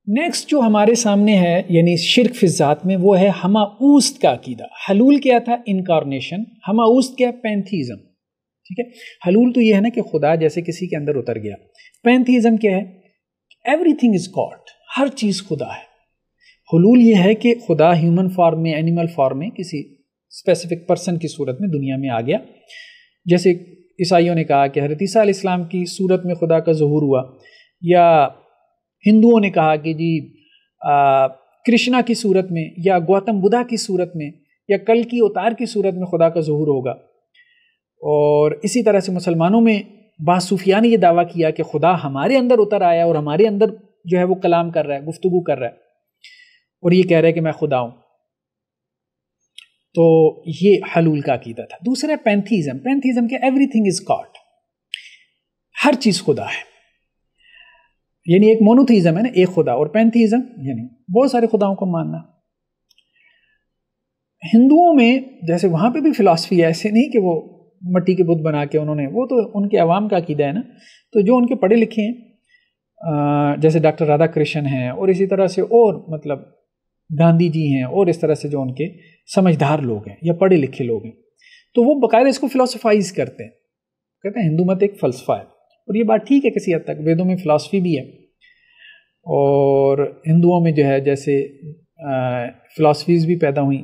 Next جو ہمارے سامنے ہے یعنی شرک فی الذات میں، وہ ہے ہماوست کا عقیدہ. حلول کیا تھا؟ انکارنیشن. ہماوست کیا؟ پینتھیزم. ٹھیک ہے، حلول تو یہ ہے نا کہ خدا جیسے کسی کے اندر اتر گیا. پینتھیزم کیا ہے؟ ایوری تھنگ از گاڈ، ہر چیز خدا ہے. حلول یہ ہے کہ خدا ہیومن فارم میں، اینیمل فارم میں، کسی اسپیسیفک پرسن کی صورت میں دنیا میں آ گیا. جیسے عیسائیوں نے کہا کہ حضرت عیسیٰ علیہ السلام کی صورت میں خدا کا ظہور ہوا، یا ہندوؤں نے کہا کہ جی کرشنا کی صورت میں، یا گوتم بدھا کی صورت میں، یا کل کی اوتار کی صورت میں خدا کا ظہور ہوگا. اور اسی طرح سے مسلمانوں میں بعض صوفیاء نے یہ دعویٰ کیا کہ خدا ہمارے اندر اتر آیا اور ہمارے اندر جو ہے وہ کلام کر رہا ہے، گفتگو کر رہا ہے، اور یہ کہہ رہا ہے کہ میں خدا ہوں. تو یہ حلول کا عقیدہ تھا. دوسرا ہے پینتھیزم. پینتھیزم کہ ایوری تھنگ از گاڈ، ہر چیز خدا ہے. یعنی ایک مونوتھیزم ہے نا، ایک خدا، اور پینتھیزم یعنی بہت سارے خداؤں کو ماننا. ہندوؤں میں جیسے وہاں پہ بھی فلاسفی ہے، ایسے نہیں کہ وہ مٹی کے بت بنا کے انہوں نے، وہ تو ان کے عوام کا عقیدہ ہے نا. تو جو ان کے پڑھے لکھے ہیں جیسے ڈاکٹر رادھا کرشن ہیں، اور اسی طرح سے اور مطلب گاندھی جی ہیں، اور اس طرح سے جو ان کے سمجھدار لوگ ہیں یا پڑھے لکھے لوگ ہیں، تو وہ باقاعدہ اس کو فلاسفائز کرتے ہیں، کہتے ہیں ہندو مت ایک فلسفہ ہے. اور یہ بات ٹھیک ہے کسی حد تک، ویدوں میں فلاسفی بھی ہے، اور ہندوؤں میں جو ہے جیسے فلاسفیز بھی پیدا ہوئیں.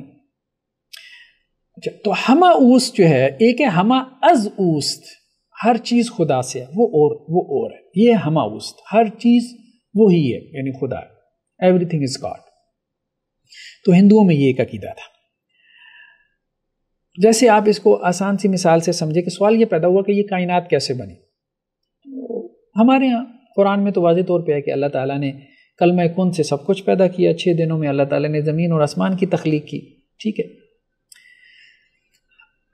اچھا، تو ہما اوست جو ہے، ایک ہے ہما از اوست، ہر چیز خدا سے ہے، وہ اور ہے. یہ ہما اوست، ہر چیز وہی ہے یعنی خدا ہے، ایوری تھنگ از گاڈ. تو ہندوؤں میں یہ ایک عقیدہ تھا. جیسے آپ اس کو آسان سی مثال سے سمجھے کہ سوال یہ پیدا ہوا کہ یہ کائنات کیسے بنی. ہمارے ہاں قرآن میں تو واضح طور پہ ہے کہ اللہ تعالیٰ نے کلمہ کن سے سب کچھ پیدا کیا، 6 دنوں میں اللہ تعالیٰ نے زمین اور آسمان کی تخلیق کی. ٹھیک ہے،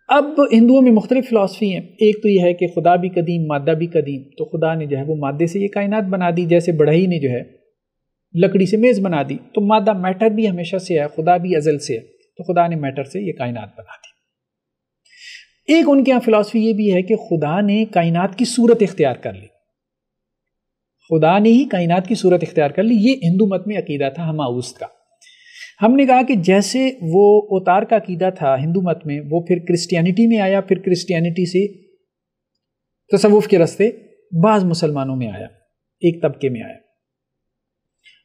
اب ہندوؤں میں مختلف فلاسفی ہیں. ایک تو یہ ہے کہ خدا بھی قدیم، مادہ بھی قدیم. تو خدا نے جو ہے وہ مادے سے یہ کائنات بنا دی، جیسے بڑھئی نے جو ہے لکڑی سے میز بنا دی. تو مادہ میٹر بھی ہمیشہ سے ہے، خدا بھی ازل سے ہے، تو خدا نے میٹر سے یہ کائنات بنا دی. ایک ان کے یہاں فلاسفی یہ بھی ہے کہ خدا نے کائنات کی صورت اختیار کر لی، خدا نے ہی کائنات کی صورت اختیار کر لی. یہ ہندو مت میں عقیدہ تھا ہماوست کا. ہم نے کہا کہ جیسے وہ اوتار کا عقیدہ تھا ہندو مت میں، وہ پھر کرسچینٹی میں آیا، پھر کرسچینٹی سے تصوف کے راستے بعض مسلمانوں میں آیا، ایک طبقے میں آیا.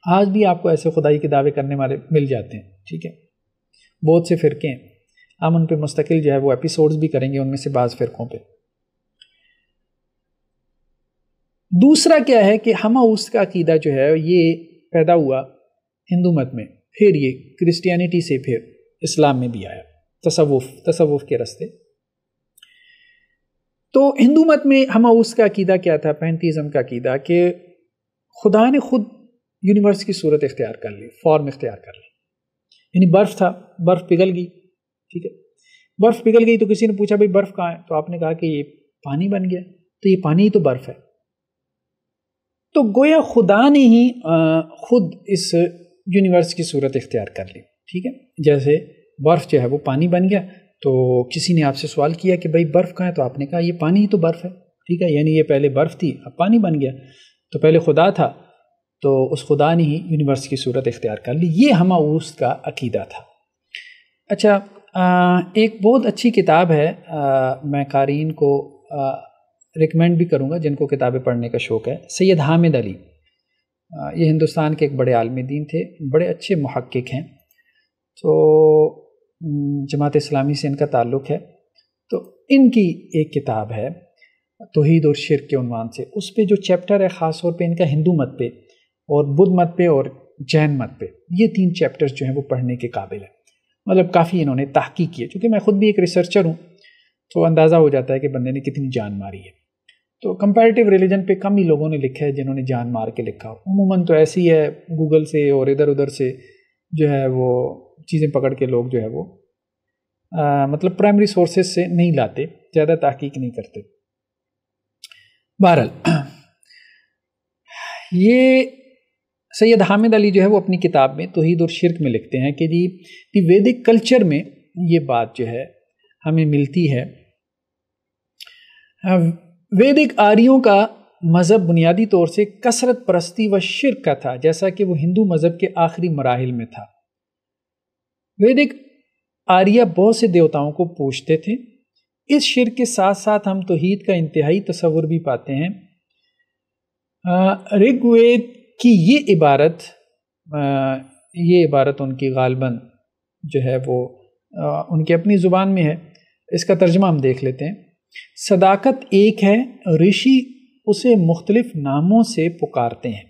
آج بھی آپ کو ایسے خدائی کے دعوے کرنے والے مل جاتے ہیں. ٹھیک ہے، بہت سے فرقے ہیں، ہم ان پہ مستقل جو ہے وہ ایپیسوڈز بھی کریں گے، ان میں سے بعض فرقوں پہ. دوسرا کیا ہے کہ ہماوست کا عقیدہ جو ہے یہ پیدا ہوا ہندو مت میں، پھر یہ کرسچینٹی سے پھر اسلام میں بھی آیا، تصوف کے راستے. تو ہندو مت میں ہماوست کا عقیدہ کیا تھا؟ پینتھیزم کا عقیدہ کہ خدا نے خود یونیورس کی صورت اختیار کر لی، فارم اختیار کر لی. یعنی برف تھا، برف پگھل گئی. ٹھیک ہے، برف پگھل گئی تو کسی نے پوچھا بھائی برف کہاں ہے؟ تو آپ نے کہا کہ یہ پانی بن گیا، تو یہ پانی ہی تو برف ہے. تو گویا خدا نے ہی خود اس یونیورس کی صورت اختیار کر لی. ٹھیک ہے، جیسے برف جو ہے وہ پانی بن گیا، تو کسی نے آپ سے سوال کیا کہ بھائی برف کہاں ہے؟ تو آپ نے کہا یہ پانی ہی تو برف ہے. ٹھیک ہے، یعنی یہ پہلے برف تھی، اب پانی بن گیا. تو پہلے خدا تھا، تو اس خدا نے ہی یونیورس کی صورت اختیار کر لی. یہ ہماوست کا عقیدہ تھا. اچھا، ایک بہت اچھی کتاب ہے، میں قارئین کو ریکمینڈ بھی کروں گا جن کو کتابیں پڑھنے کا شوق ہے. سید حامد علی، یہ ہندوستان کے ایک بڑے عالم دین تھے، بڑے اچھے محقق ہیں. تو جماعت اسلامی سے ان کا تعلق ہے. تو ان کی ایک کتاب ہے توحید اور شرک کے عنوان سے. اس پہ جو چیپٹر ہے خاص طور پہ ان کا ہندو مت پہ اور بدھ مت پہ اور جین مت پہ، یہ 3 چیپٹرز جو ہیں وہ پڑھنے کے قابل ہیں. مطلب کافی انہوں نے تحقیق کی ہے. چونکہ میں خود بھی ایک ریسرچر ہوں تو اندازہ ہو جاتا ہے کہ بندے نے کتنی جان ماری ہے. تو کمپیریٹیو ریلیجن پہ کم ہی لوگوں نے لکھا ہے جنہوں نے جان مار کے لکھا ہو. عموماً تو ایسی ہے گوگل سے اور ادھر ادھر سے جو ہے وہ چیزیں پکڑ کے لوگ جو ہے وہ مطلب پرائمری سورسز سے نہیں لاتے، زیادہ تحقیق نہیں کرتے. بہرحال یہ سید حامد علی جو ہے وہ اپنی کتاب میں توحید اور شرک میں لکھتے ہیں کہ جی ویدک کلچر میں یہ بات جو ہے ہمیں ملتی ہے. ویدک آریوں کا مذہب بنیادی طور سے کثرت پرستی و شرک کا تھا، جیسا کہ وہ ہندو مذہب کے آخری مراحل میں تھا۔ ویدک آریہ بہت سے دیوتاؤں کو پوجتے تھے۔ اس شرک کے ساتھ ساتھ ہم توحید کا انتہائی تصور بھی پاتے ہیں۔ رگ وید کی یہ عبارت ان کی غالباً جو ہے وہ ان کی اپنی زبان میں ہے، اس کا ترجمہ ہم دیکھ لیتے ہیں۔ صداقت ایک ہے، رشی اسے مختلف ناموں سے پکارتے ہیں۔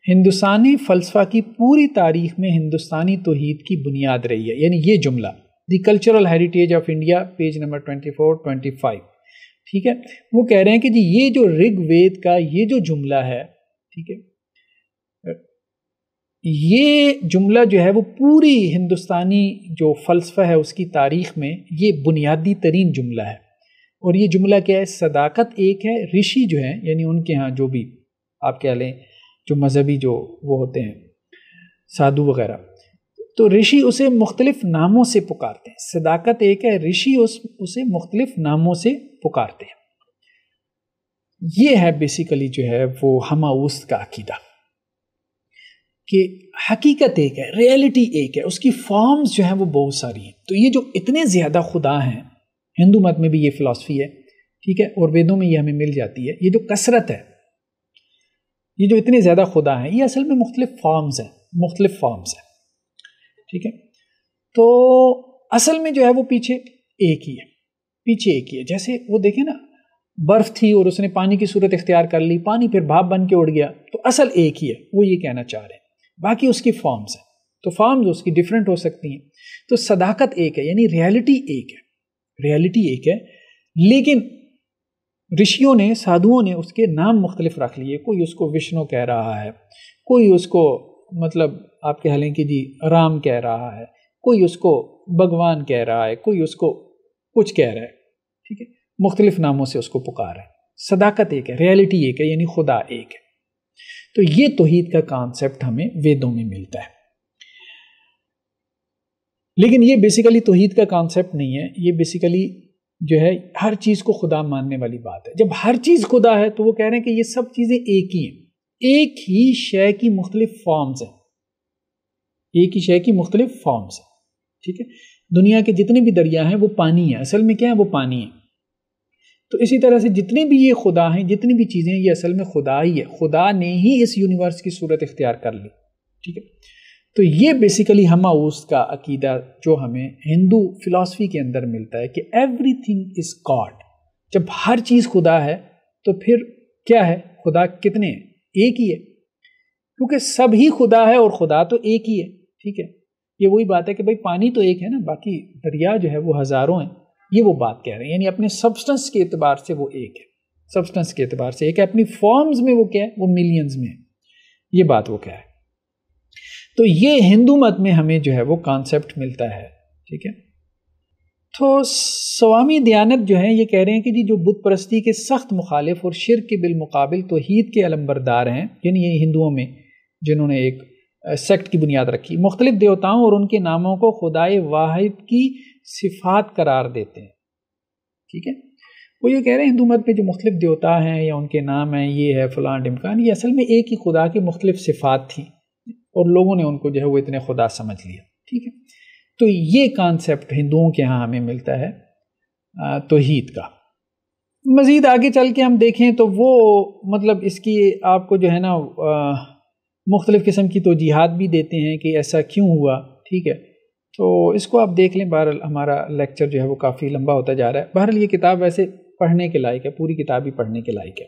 ہندوستانی فلسفہ کی پوری تاریخ میں ہندوستانی توحید کی بنیاد رہی ہے، یعنی یہ جملہ the cultural heritage of India, page number 24-25، ٹھیک ہے، وہ کہہ رہے ہیں کہ جی یہ جو رگ وید کا یہ جو جملہ ہے، ٹھیک ہے، یہ جملہ جو ہے وہ پوری ہندوستانی جو فلسفہ ہے اس کی تاریخ میں یہ بنیادی ترین جملہ ہے۔ اور یہ جملہ کیا ہے؟ صداقت ایک ہے، رشی جو ہیں یعنی ان کے ہاں جو بھی آپ کہہ لیں جو مذہبی جو وہ ہوتے ہیں سادھو وغیرہ، تو رشی اسے مختلف ناموں سے پکارتے ہیں۔ صداقت ایک ہے، رشی اسے مختلف ناموں سے پکارتے ہیں۔ یہ ہے بیسیکلی جو ہے وہ ہماوست کا عقیدہ کہ حقیقت ایک ہے، ریئلٹی ایک ہے، اس کی فارمز جو ہیں وہ بہت ساری ہیں۔ تو یہ جو اتنے زیادہ خدا ہیں، ہندو مت میں بھی یہ فلسفی ہے، ٹھیک ہے، اور ویدوں میں یہ ہمیں مل جاتی ہے۔ یہ جو کثرت ہے، یہ جو اتنے زیادہ خدا ہیں، یہ اصل میں مختلف فارمز ہیں، ٹھیک ہے۔ تو اصل میں جو ہے وہ پیچھے ایک ہی ہے، جیسے وہ دیکھیں نا، برف تھی اور اس نے پانی کی صورت اختیار کر لی، پانی پھر بھاپ بن کے اڑ گیا، تو اصل ایک ہی ہے، وہ یہ کہنا چاہ رہے ہیں۔ باقی اس کی فارمز ہیں، تو فارمز اس کی ڈیفرنٹ ہو سکتی ہیں۔ تو صداقت ایک ہے، یعنی ریئلٹی ایک ہے، لیکن رشیوں نے، سادھوؤں نے اس کے نام مختلف رکھ لیے۔ کوئی اس کو وشنو کہہ رہا ہے، کوئی اس کو مطلب آپ کہہ لیں کہ جی رام کہہ رہا ہے، کوئی اس کو بھگوان کہہ رہا ہے، کوئی اس کو کچھ کہہ رہا ہے، ٹھیک ہے، مختلف ناموں سے اس کو پکار ہے۔ صداقت ایک ہے، ریئلٹی ایک ہے، یعنی خدا ایک ہے۔ تو یہ توحید کا کانسیپٹ ہمیں ویدوں میں ملتا ہے، لیکن یہ بیسیکلی توحید کا کانسیپٹ نہیں ہے، یہ بیسیکلی جو ہے ہر چیز کو خدا ماننے والی بات ہے۔ جب ہر چیز خدا ہے تو وہ کہہ رہے ہیں کہ یہ سب چیزیں ایک ہی ہیں، ایک ہی شے کی مختلف فارمز ہیں، ٹھیک ہے۔ دنیا کے جتنے بھی دریا ہیں وہ پانی ہیں، اصل میں کیا ہے؟ وہ پانی ہے۔ تو اسی طرح سے جتنے بھی یہ خدا ہیں، جتنی بھی چیزیں ہیں، یہ اصل میں خدا ہی ہے، خدا نے ہی اس یونیورس کی صورت اختیار کر لی، ٹھیک ہے۔ تو یہ بیسیکلی ہماوست کا عقیدہ جو ہمیں ہندو فلسفی کے اندر ملتا ہے کہ ایوری تھنگ از گاڈ۔ جب ہر چیز خدا ہے تو پھر کیا ہے؟ خدا کتنے ہیں؟ ایک ہی ہے، کیونکہ سب ہی خدا ہے اور خدا تو ایک ہی ہے، ٹھیک ہے۔ یہ وہی بات ہے کہ بھائی پانی تو ایک ہے نا، باقی دریا جو ہے وہ ہزاروں ہیں، یہ وہ بات کہہ رہے ہیں، یعنی اپنے سبسٹنس کے اعتبار سے وہ ایک ہے، اپنی فارمز میں وہ کیا ہے؟ وہ ملینز میں ہے، یہ بات وہ کیا ہے۔ تو یہ ہندو مت میں ہمیں جو ہے وہ کانسیپٹ ملتا ہے، ٹھیک ہے۔ تو سوامی دیانت جو ہیں یہ کہہ رہے ہیں کہ جی جو بت پرستی کے سخت مخالف اور شرک کے بالمقابل توحید کے علمبردار ہیں، یعنی یہ ہندوؤں میں جنہوں نے ایک سیکٹ کی بنیاد رکھی، مختلف دیوتاؤں اور ان کے ناموں کو خدائے واحد کی صفات قرار دیتے ہیں، ٹھیک ہے۔ وہ یہ کہہ رہے ہیں ہندو مت میں جو مختلف دیوتا ہیں یا ان کے نام ہیں، یہ ہے فلاں ڈمکان، یہ اصل میں ایک ہی خدا کی مختلف صفات تھیں اور لوگوں نے ان کو جو ہے وہ اتنے خدا سمجھ لیا، ٹھیک ہے۔ تو یہ کانسیپٹ ہندوؤں کے ہاں ہمیں ملتا ہے توحید کا۔ مزید آگے چل کے ہم دیکھیں تو وہ مطلب اس کی آپ کو جو ہے نا مختلف قسم کی توجیحات بھی دیتے ہیں کہ ایسا کیوں ہوا، ٹھیک ہے۔ تو اس کو آپ دیکھ لیں، بہرحال ہمارا لیکچر جو ہے وہ کافی لمبا ہوتا جا رہا ہے۔ بہرحال یہ کتاب ویسے پڑھنے کے لائق ہے، پوری کتاب ہی پڑھنے کے لائق ہے۔